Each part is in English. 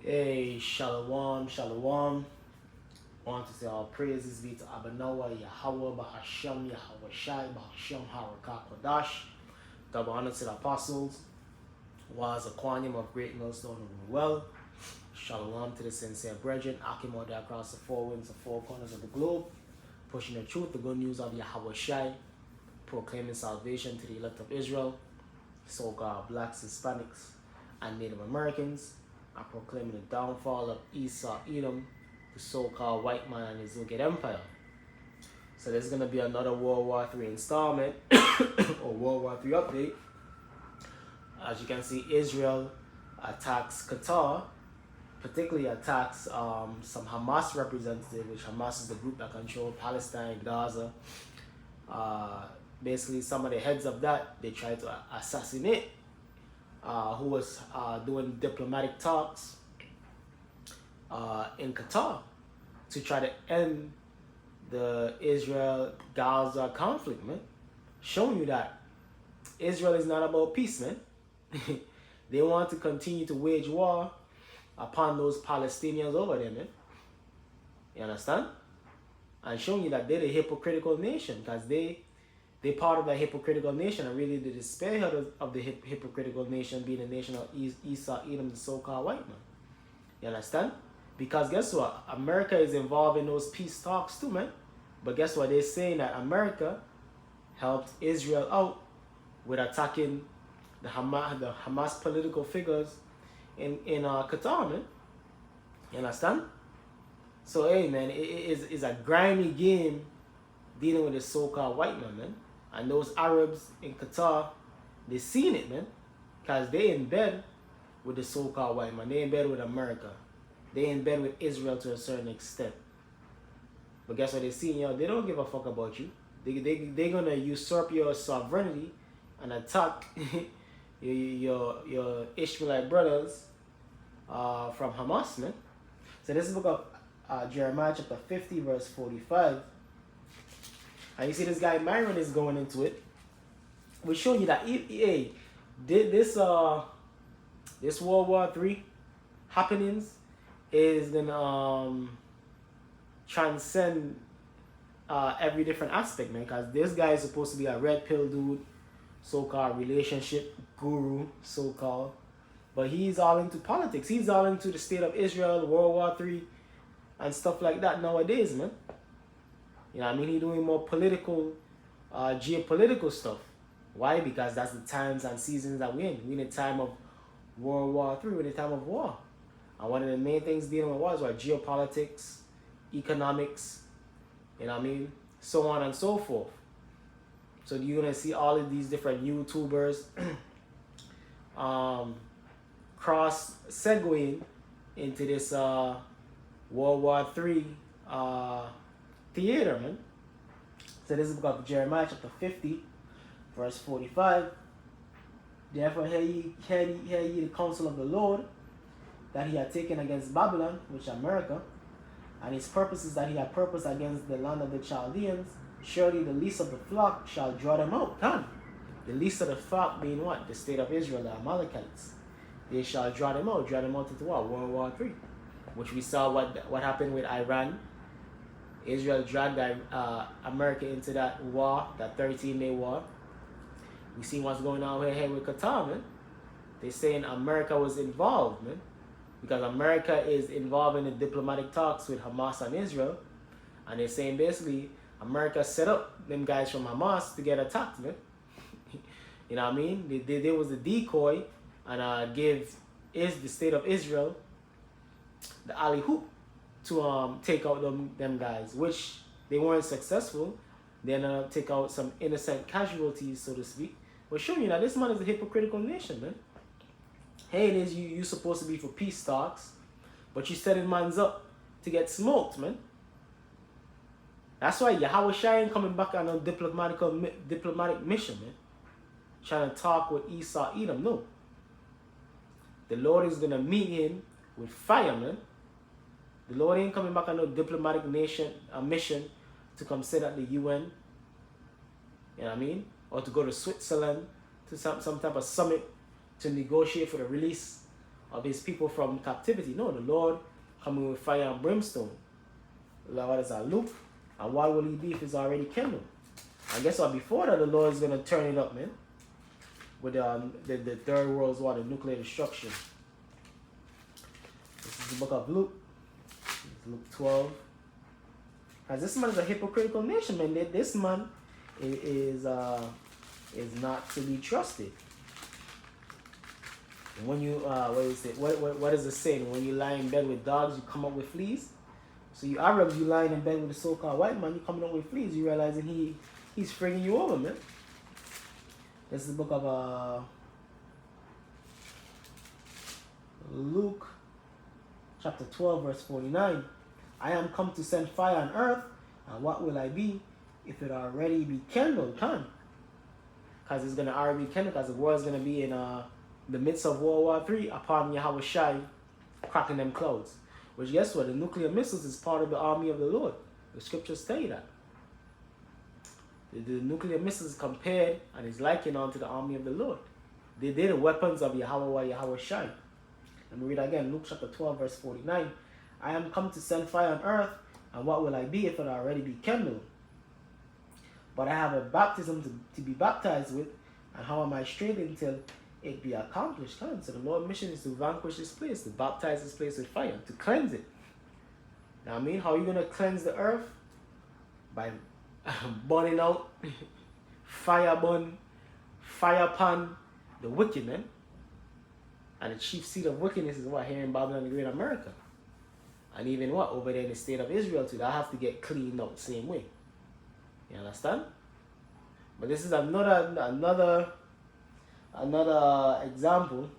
Hey, Shalom, Shalom. I want to say all praises be to Abanawa, Yahweh, Bahasham, Yahweh Shai, Bahasham, Harakah, Kodash. Double honor to the apostles. Was a quantum of great millstone and well. Shalom to the sincere brethren, Akimode across the four winds, the four corners of the globe, pushing the truth, the good news of Yahweh Shai, proclaiming salvation to the elect of Israel, so-called blacks, Hispanics, and Native Americans, and proclaiming the downfall of Esau, Edom, the so-called white man and his wicked empire. So there's going to be another World War III installment, or World War III update. As you can see, Israel attacks Qatar, particularly attacks some Hamas representatives, which Hamas is the group that controls Palestine, Gaza. Basically, some of the heads of that, they tried to assassinate who was doing diplomatic talks in Qatar to try to end the Israel-Gaza conflict, man. Showing you that Israel is not about peace, man. They want to continue to wage war upon those Palestinians over there, man. You understand? And showing you that they're the hypocritical nation, because they part of that hypocritical nation, and really the spearhead of the hypocritical nation being the nation of Esau, Edom, the so-called white man. You understand? Because guess what? America is involved in those peace talks too, man. But guess what? They're saying that America helped Israel out with attacking the Hamas political figures in Qatar, man. You understand? So, hey, man, it's a grimy game dealing with the so-called white man. And those Arabs in Qatar, they seen it, man. Because they in bed with the so-called white man. They in bed with America. They in bed with Israel to a certain extent. But guess what they see, yo? They don't give a fuck about you. They're going to usurp your sovereignty and attack your Ishmaelite brothers from Hamas, man. So this is the book of Jeremiah chapter 50, verse 45. And you see this guy Myron is going into it. We're showing you that this World War III happenings is gonna transcend every different aspect, man. Because this guy is supposed to be a red pill dude, so-called relationship guru, so-called. But he's all into politics. He's all into the state of Israel, World War III, and stuff like that nowadays, man. You know what I mean? He's doing more political, geopolitical stuff. Why? Because that's the times and seasons that we're in. We're in a time of World War III. We're in a time of war. And one of the main things dealing with war is what? Geopolitics, economics, you know what I mean? So on and so forth. So you're going to see all of these different YouTubers cross-segueing into this World War III theater, man. So this is the book of Jeremiah chapter 50, verse 45. Therefore hear ye the counsel of the Lord, that he had taken against Babylon, which America, and his purposes that he had purposed against the land of the Chaldeans. Surely the least of the flock shall draw them out. Come. The least of the flock being what? The state of Israel, the Amalekites. They shall draw them out into what? World War III. Which we saw what happened with Iran. Israel dragged America into that war, that 13-day war. We see what's going on here with Qatar, man. They're saying America was involved, man. Because America is involved in the diplomatic talks with Hamas and Israel. And they're saying basically America set up them guys from Hamas to get attacked, man. You know what I mean? They was a decoy and give the state of Israel the alley hoop to take out them guys, which they weren't successful. They ended up take out some innocent casualties, so to speak. But showing you that this man is a hypocritical nation, man. Hey, it is you supposed to be for peace talks, but you setting man's up to get smoked, man. That's why Yahweh Shai ain't coming back on a diplomatic mission, man. Trying to talk with Esau, Edom, no. The Lord is gonna meet him with fire, man. The Lord ain't coming back on no diplomatic mission to come sit at the UN. You know what I mean? Or to go to Switzerland to some type of summit to negotiate for the release of his people from captivity. No, the Lord coming with fire and brimstone. What is that? Luke. And what will he be if it's already kindled? And guess what? Before that, the Lord is going to turn it up, man. With the third world's war, the nuclear destruction. This is the book of Luke. It's Luke 12. As this man is a hypocritical nation, man. This man is not to be trusted. And when you what is the saying? When you lie in bed with dogs, you come up with fleas. So you Arabs, you lying in bed with a so-called white man, you coming up with fleas. You realizing he's frigging you over, man. This is the book of Luke, chapter 12, verse 49. I am come to send fire on earth, and what will I be if it already be kindled? Because it's going to already be kindled, because the world is going to be in the midst of World War 3 upon Yahweh Shai cracking them clouds. Which, guess what? The nuclear missiles is part of the army of the Lord. The scriptures tell you that. The nuclear missiles compared and is likened unto the army of the Lord. They're the weapons of Yahweh Shai. Let me read again. Luke chapter 12, verse 49. I am come to send fire on earth, and what will I be if it already be kindled? But I have a baptism to be baptized with, and how am I straight until it be accomplished? So the Lord's mission is to vanquish this place, to baptize this place with fire, to cleanse it. Now, how are you going to cleanse the earth? By burning out, fire upon the wicked, man. And the chief seat of wickedness is what? Here in Babylon, the Great America. And even what? Over there in the state of Israel too. That have to get cleaned up the same way. You understand? But this is another example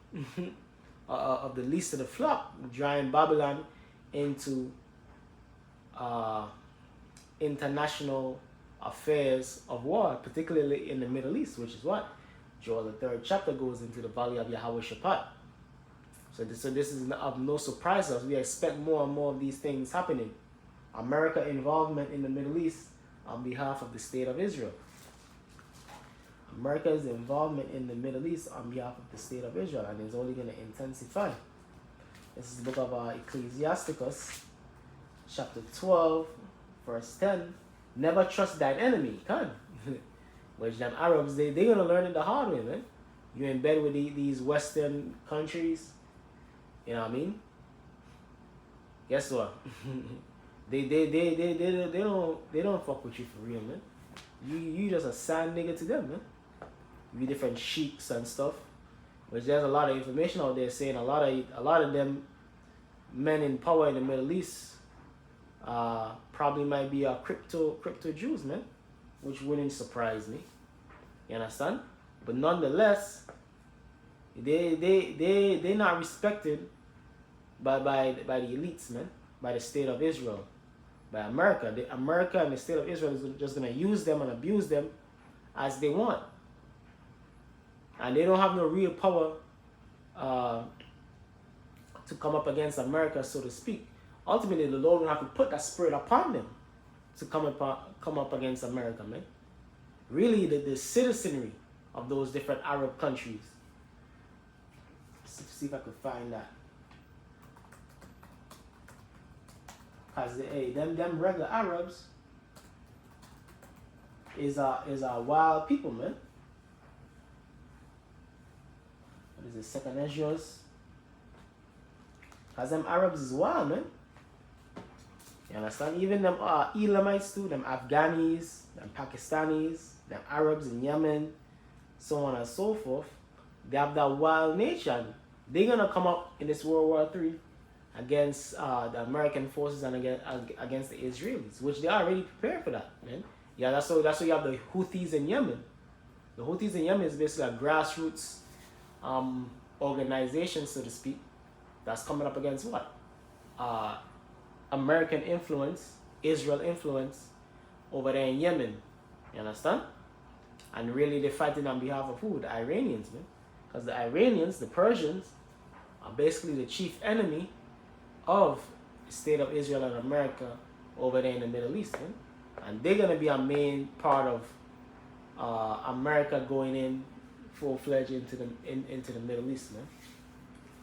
of the least of the flock, drawing Babylon into international affairs of war, particularly in the Middle East, which is what Joel the 3rd chapter goes into, the valley of Yahweh Shaphat. So this is of no surprise to us. We expect more and more of these things happening. America involvement in the Middle East on behalf of the state of Israel. America's involvement in the Middle East on behalf of the state of Israel, and it's only going to intensify. This is the book of Ecclesiasticus, chapter 12, verse 10. Never trust thine enemy, Which them Arabs, they're going to learn it the hard way, man. You're in bed with these Western countries, you know what I mean? Guess what? they don't fuck with you for real, man. You just a sand nigga to them, man. You different sheiks and stuff. Which there's a lot of information out there saying a lot of them men in power in the Middle East probably might be crypto Jews, man. Which wouldn't surprise me. You understand? But nonetheless, they're not respected by the elites, man. By the state of Israel. By America. America and the state of Israel is just gonna use them and abuse them as they want. And they don't have no real power to come up against America, so to speak. Ultimately, the Lord will have to put that spirit upon them to come up against America, man. Really, the citizenry of those different Arab countries. Let's see if I could find that. Because them regular Arabs is a wild people, man. What is it, second Ezra's? Because them Arabs is wild, man. You understand? Even them Elamites too, them Afghanis, them Pakistanis, them Arabs in Yemen, so on and so forth. They have that wild nature. They're going to come up in this World War III against the American forces and against the Israelis, which they are already prepared for that, man. Yeah, that's why you have the Houthis in Yemen. The Houthis in Yemen is basically a grassroots organization, so to speak, that's coming up against what? American influence, Israel influence over there in Yemen. You understand? And really they're fighting on behalf of who? The Iranians, man. Because the Iranians, the Persians, are basically the chief enemy of the state of Israel and America over there in the Middle East, man. And they're going to be a main part of America going in full-fledged into the Middle East, man.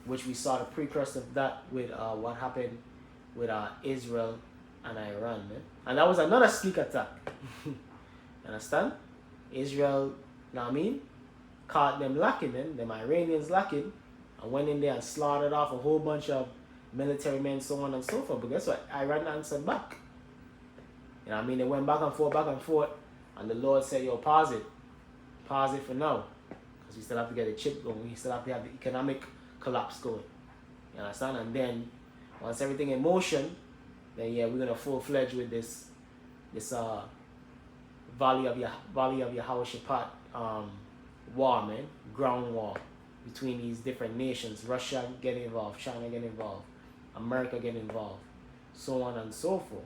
which we saw the precursor of that with what happened with Israel and Iran, man. And that was another sneak attack. You understand? Israel, you know what I mean, caught them lacking, man, them Iranians lacking, and went in there and slaughtered off a whole bunch of military men, so on and so forth. But guess what? Iran answered back. You know what I mean? They went back and forth, and the Lord said, yo, pause it for now, because we still have to get the chip going, we still have to have the economic collapse going. You understand? And then once everything in motion, then yeah, we're gonna full-fledged with this Valley of Yehoshaphat war, man, ground war between these different nations. Russia getting involved, China getting involved, America getting involved, so on and so forth.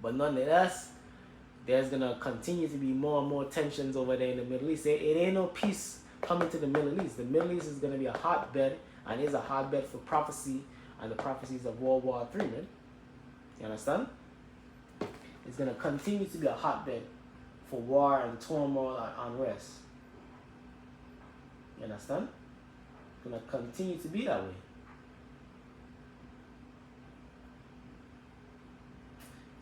But nonetheless, there's gonna continue to be more and more tensions over there in the Middle East. It ain't no peace coming to the Middle East. The Middle East is gonna be a hotbed, and is a hotbed for prophecy and the prophecies of WW3, man. You understand? It's gonna continue to be a hotbed for war and turmoil and unrest. You understand? It's gonna continue to be that way.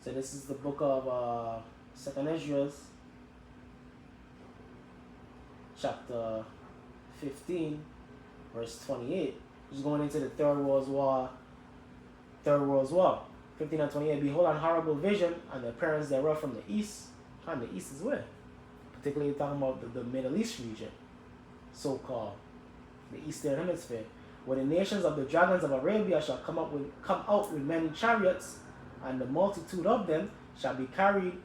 So this is the book of 2nd Ezra, chapter 15, verse 28. Just going into the Third World War. 15 and 28. Behold, an horrible vision, and the appearance thereof from the east. And the east is where? Particularly talking about the Middle East region, so-called the Eastern Hemisphere, where the nations of the dragons of Arabia shall come out with many chariots, and the multitude of them shall be carried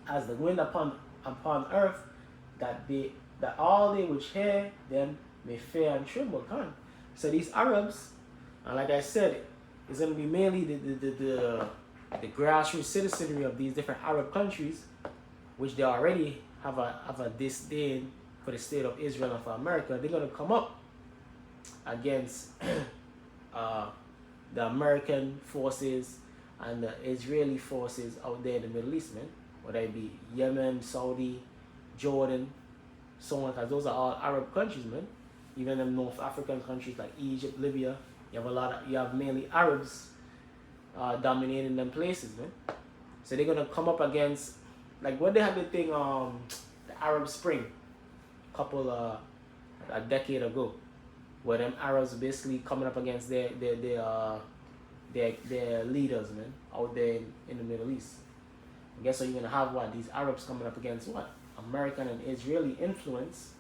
as the wind upon earth, that all they which hear them may fear and tremble. So these Arabs, and like I said, it's going to be mainly the grassroots citizenry of these different Arab countries, which they already have a disdain for the state of Israel and for America. They're going to come up against the American forces and the Israeli forces out there in the Middle East, man. Whether it be Yemen, Saudi, Jordan, so on, because those are all Arab countries, man. Even them North African countries like Egypt, Libya, you have mainly Arabs dominating them places, man. So they're gonna come up against, like what they had the thing, the Arab Spring, a decade ago, where them Arabs basically coming up against their leaders, man, out there in the Middle East. I guess so you're gonna have what, these Arabs coming up against what? American and Israeli influence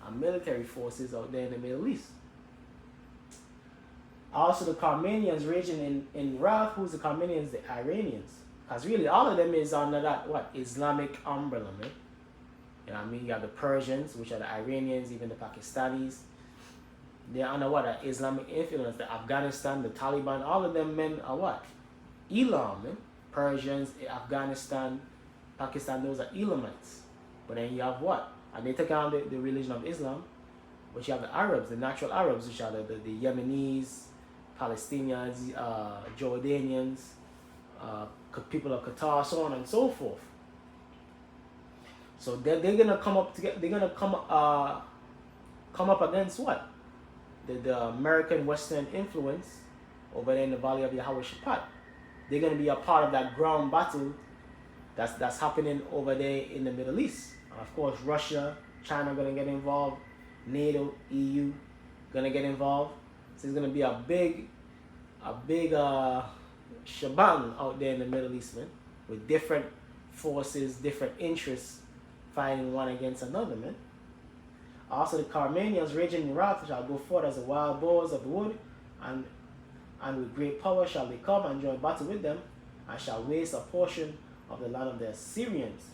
and military forces out there in the Middle East. Also the Carmanians raging in wrath. Who's the Carmanians? The Iranians. Because really all of them is under that what? Islamic umbrella, man. You know what I mean? You have the Persians, which are the Iranians, even the Pakistanis. They're under what? An Islamic influence. The Afghanistan, the Taliban, all of them men are what? Elam, man. Persians, Afghanistan, Pakistan, those are Elamites. But then you have what? And they take on the religion of Islam. But you have the Arabs, the natural Arabs, which are the Yemenis, Palestinians, Jordanians, people of Qatar, so on and so forth. So they're gonna come up together. They're gonna come up against what? The American Western influence over there in the Valley of Yehoshaphat. They're gonna be a part of that ground battle that's happening over there in the Middle East. And of course, Russia, China gonna get involved. NATO, EU gonna get involved. So it's gonna be a big shebang out there in the Middle East, man, with different forces, different interests fighting one against another, man. Also the Carmanians raging in wrath shall go forth as the wild boars of the wood, and with great power shall they come and join battle with them, and shall waste a portion of the land of the Assyrians.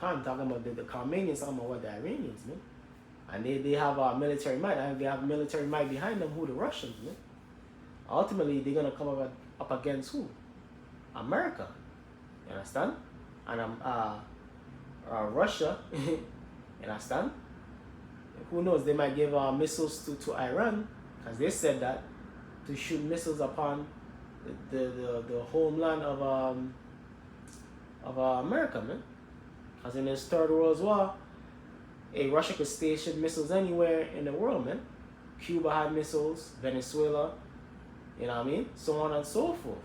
I'm talking about the Carmanians, talking about what, the Iranians, man. And they have military might, and they have military might behind them, who? The Russians, man. Ultimately, they're going to come up against who? America. You understand? And Russia, you understand? Who knows, they might give missiles to Iran, as they said that, to shoot missiles upon the homeland of America, man. As in this Third World War, Russia could station missiles anywhere in the world, man. Cuba had missiles, Venezuela, you know what I mean? So on and so forth.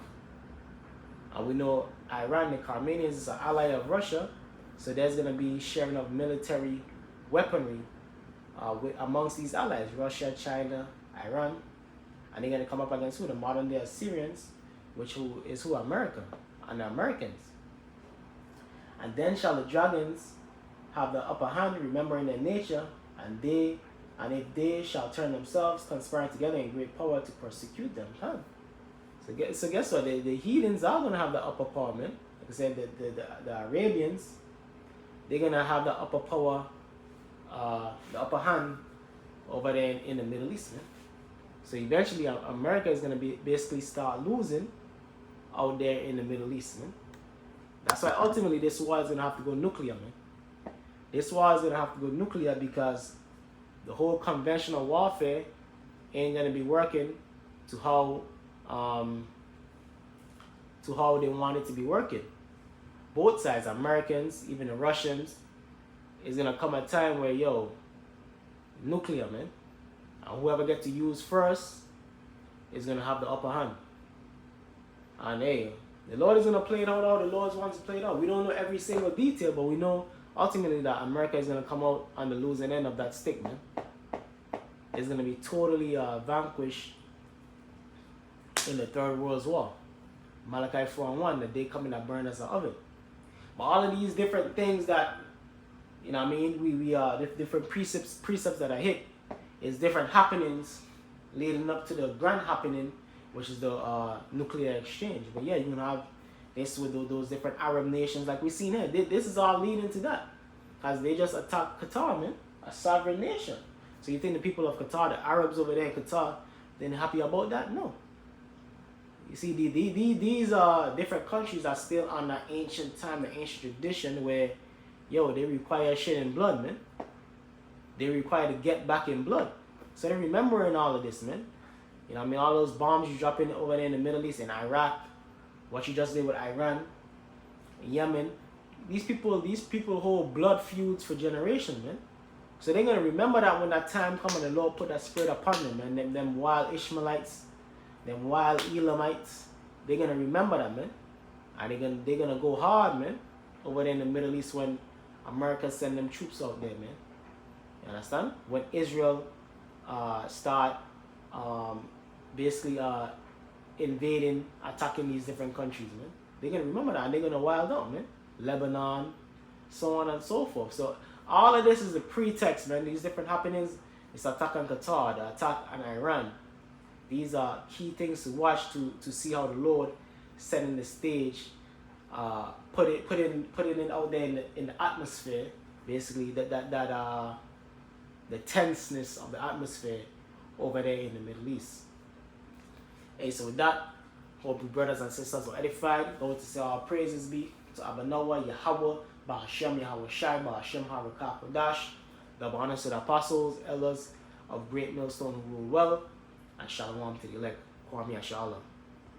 And we know Iran, the Armenians, is an ally of Russia, so there's going to be sharing of military weaponry amongst these allies, Russia, China, Iran, and they're going to come up against who? The modern day Assyrians, which is America, and the Americans. And then shall the dragons have the upper hand, remembering their nature, and if they shall turn themselves, conspire together in great power to persecute them. Huh? So guess what? The heathens are going to have the upper power, man. Like I said, the Arabians, they're going to have the upper power, the upper hand over there in the Middle East, man. So eventually America is going to basically start losing out there in the Middle East, man. That's why ultimately this war is going to have to go nuclear, man. This war is going to have to go nuclear because the whole conventional warfare ain't going to be working to how they want it to be working. Both sides, Americans, even the Russians, is going to come a time where, nuclear, man. And whoever gets to use first is going to have the upper hand. And hey, the Lord is going to play it out how the Lord wants to play it out. We don't know every single detail, but we know ultimately that America is going to come out on the losing end of that stick, man. It's going to be totally vanquished in the Third World War. Malachi 4:1, the day coming that burn as an oven. But all of these different things that, you know what I mean, we different precepts that are hit is different happenings leading up to the grand happening, which is the nuclear exchange. But yeah, you're going to have this with those different Arab nations like we seen here. This is all leading to that. Because they just attacked Qatar, man, a sovereign nation. So you think the people of Qatar, the Arabs over there in Qatar, they're happy about that? No. You see, these different countries are still on the ancient time, the ancient tradition where, they require shit in blood, man. They require to get back in blood. So they're remembering all of this, man. You know what I mean? All those bombs you drop in over there in the Middle East, in Iraq, what you just did with Iran, Yemen. These people hold blood feuds for generations, man. So they're gonna remember that when that time comes and the Lord put that spirit upon them, man. Them wild Ishmaelites, them wild Elamites, they're gonna remember that, man. And they're gonna go hard, man, over there in the Middle East when America send them troops out there, man. You understand? When Israel start basically invading, attacking these different countries, man. They're gonna remember that and they're gonna wild out, man. Lebanon, so on and so forth. So all of this is a pretext, man. These different happenings, this attack on Qatar, the attack on Iran. These are key things to watch to see how the Lord setting the stage, put it in out there in the atmosphere, basically the tenseness of the atmosphere over there in the Middle East. Hey, so with that, hope you brothers and sisters were edified. I want to say our praises be to Abanawa, Yahweh, Bahashem, Yahweh Shai, Bahashem, Harakah, Kodash. Double honors to the apostles, elders of Great Millstone who rule well, and shalom to the elect. Kwame Ashallah.